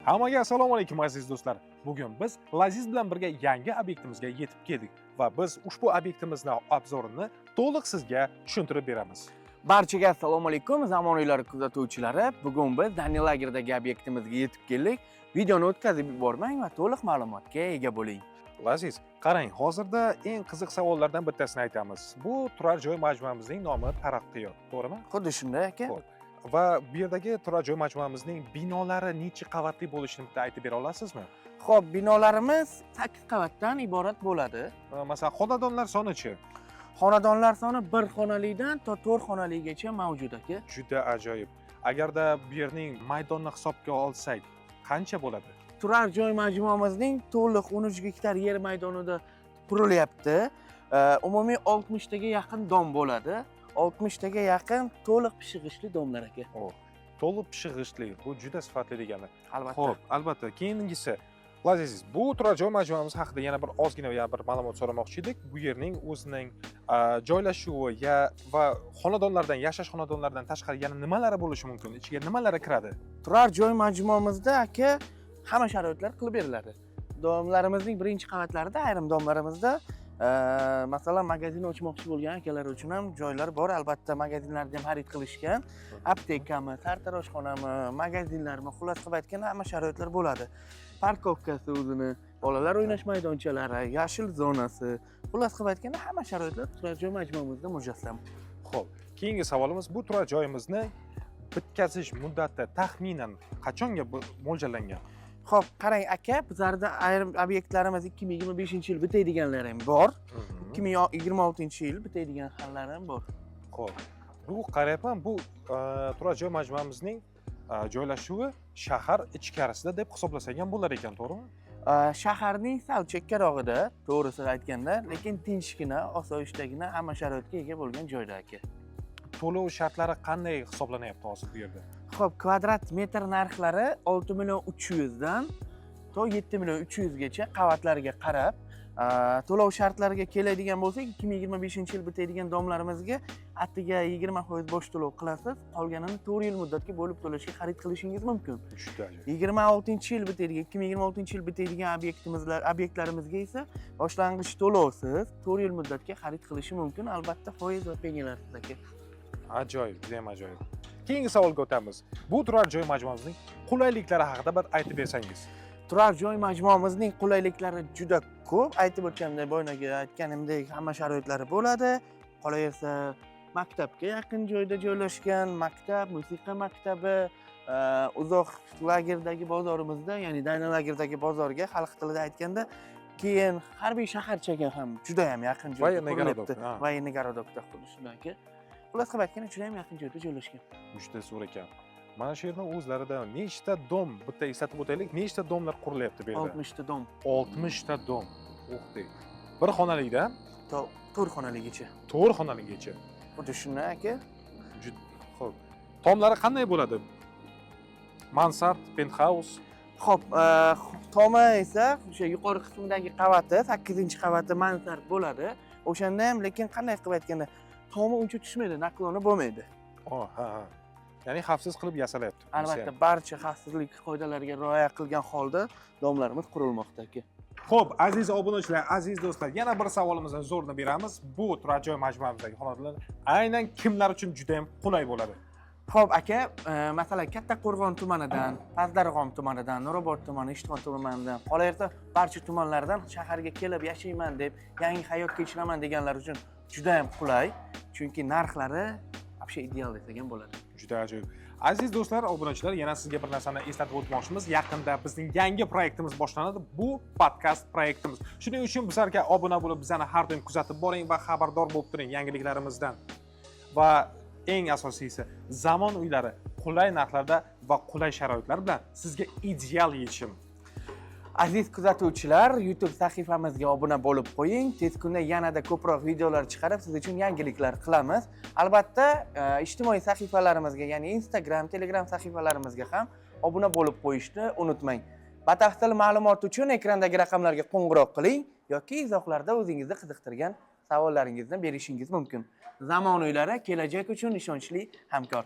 Hammaga assalomu alaykum aziz do'stlar. Bugun biz Laziz bilan birga yangi obyektimizga yetib keldik va biz ushbu obyektimizning obzorini to'liq sizga tushuntirib beramiz. Barchaga assalomu alaykum, zamoniylar kuzatuvchilari. Bugun biz Daniel Lagerdagi obyektimizga yetib keldik. Videoni o'tkazib yubormang va to'liq ma'lumotga ega bo'ling. Laziz, qarang, hozirda eng qiziq savollardan bittasini aytamiz. Bu turar joy majmuamizning nomi Taraqqiyot, to'g'rimi? Xuddi shunday aka. Xo'p. Va bu yerdagi turar joy majmuamizning binolari necha qavatli bo'lishini bitta aytib bera olasizmi? Xo'p, binolarimiz 8 qavatdan iborat bo'ladi. Masalan, xonadonlar sonichi? Xonadonlar soni 1 xonalidan to 4 xonaligacha mavjud aka. Juda ajoyib. Agarda bu yerning maydonni hisobga olsak, qancha bo'ladi? Turar joy majmuamizning to'liq 13 gektar yer maydonida qurilyapti. Umumiy 60 taga yaqin dom bo'ladi. 60 taga yaqin to'liq pishig'ishli domlar aka. To'liq pishig'ishli. Bu juda sifatli degani. Albatta. Xo'p, albatta. Keyingisi, Laziz, bu turar joy majmuamiz haqida yana bir ozgina bir ma'lumot so'ramoqchi edik. Bu yerning o'zining joylashuvi va xonadonlardan, yashash xonadonlaridan tashqari yana nimalari bo'lishi mumkin? Ichiga nimalari kiradi? Turar joy majmuamizda aka hamma sharoitlar qilib beriladi. Domlarimizning birinchi qavatlarida, ayrim domlarimizda masalan magazin ochmoqchi bo'lgan akalar uchun ham joylar bor. Albatta magazinlarni ham xarid qilishgan. Aptekami, sartaroshxonami, magazinlarmi, xullas qilib aytganda hamma sharoitlar bo'ladi. Parkovkasi o'zini, bolalar o'ynash maydonchalari, yashil zonasi, xullas qilib aytganda hamma sharoitlar turar joy majmuamizda mujassam. Xo'p, keyingi savolimiz, bu turar joyimizni bitkazish muddati taxminan qachonga mo'ljallangan? Xo'p, qarang aka, bizlarda ayrim obyektlarimiz 2025-yil bitadiganlar ham bor. 2026-yil bitadigan xonlar ham bor. Xo'p. Bu qarayapman, bu turar joy majmuamizning joylashuvi shahar ichkarisida deb hisoblasak ham bo'lar ekan, to'g'rimi? Shaharning sal chekkarog'ida, to'g'risini aytganda, lekin tinchgina, osoyishtagina hamma sharoitga ega bo'lgan joyda aka. To'lov shartlari qanday hisoblanyapti hozir bu yerda? Xo'p, kvadrat metr narxlari 6.300 dan to 7.300 gacha qavatlarga qarab, to'lov shartlariga keladigan bo'lsak, 2025-yil bitadigan domlarimizga attiga 20% bosh to'lov qilasiz, qolganini 4 yil muddatga bo'lib to'lashga xarid qilishingiz mumkin. Juda ajoyib. 26-yil bitadigan, 2026-yil bitadigan obyektlarimizga esa boshlang'ich to'lovsiz 4 yil muddatga xarid qilishi mumkin, albatta foiz va pengalarsiz aka. Ajoyib, juda ham ajoyib. Keyingi savolga o'tamiz. Bu turar joy majmuamizning qulayliklari haqida bir aytib bersangiz. Turar joy majmuamizning qulayliklari juda ko'p. Aytib o'tganimdek, boyagi aytganimdek, hamma sharoitlari bo'ladi. Qolaversa, maktabga yaqin joyda joylashgan, maktab, musiqa maktabi, uzoq lagerdagi bozorimizda, ya'ni Daniel Lagerdagi bozorga xalq tilida aytganda, keyin harbiy shaharchaga ham juda ham yaqin joyda qurilyapti. Voyenniy garodokda xuddi shunday aka. Xullas qilib aytganda, juda ham yaqin joyda joylashgan. Juda zo'r ekan. Mana shu yerning o'zlarida nechta dom, bitta eslatib o'taylik, nechta domlar qurilyapti bu yerda? 60 ta dom. 60 ta dom. O'xday. Bir xonalikdan to 4 xonaligacha. 4 xonaligacha. Xuddi shunday aka. Xo'p. Tomlari qanday bo'ladi? Mansard, penthouse. Xo'p, tomi esa o'sha yuqori qismidagi qavati, 8-qavati mansard bo'ladi. O'shanda ham lekin qanday qilib aytganda, tomi uncha tushmaydi, nakloni bo'lmaydi. Ha. Ya'ni xavfsiz qilib yasalyapti. Albatta, barcha xavfsizlik qoidalariga rioya qilgan holda domlarimiz qurilmoqda aka. Xo'p, aziz obunachilar, aziz do'stlar, yana bir savolimizdan zo'rini beramiz. Bu turar joy majmuamizdagi xonadonlar aynan kimlar uchun juda ham qulay bo'ladi? Xo'p aka, masalan, Kattaqo'rg'on tumanidan, Pazdarg'om tumanidan, Nurobod tumani, Ishtixon tumanidan, qolaversa barcha tumanlardan shaharga kelib yashayman deb, yangi hayot kechiraman deganlar uchun juda ham qulay, chunki narxlari вообще ideal desak ham bo'ladi. Juda ajoyib. Aziz do'stlar, obunachilar, yana sizga bir narsani eslatib o'tmoqchimiz. Yaqinda bizning yangi proyektimiz boshlanadi. Bu podkast proyektimiz. Shuning uchun bizlarga obuna bo'lib, bizani har doim kuzatib boring va xabardor bo'lib turing yangiliklarimizdan. Va eng asosiysi, zamon uylari qulay narxlarda va qulay sharoitlar bilan sizga ideal yechim. Aziz kuzatuvchilar, YouTube sahifamizga obuna bo'lib qo'ying. Tez kunda yanada ko'proq videolar chiqarib, siz uchun yangiliklar qilamiz. Albatta, ijtimoiy sahifalarimizga, ya'ni Instagram, Telegram sahifalarimizga ham obuna bo'lib qo'yishni unutmang. Batafsil ma'lumot uchun ekrandagi raqamlarga qo'ng'iroq qiling yoki izohlarda o'zingizni qiziqtirgan savollaringizni berishingiz mumkin. Zamon uylari kelajak uchun ishonchli hamkor.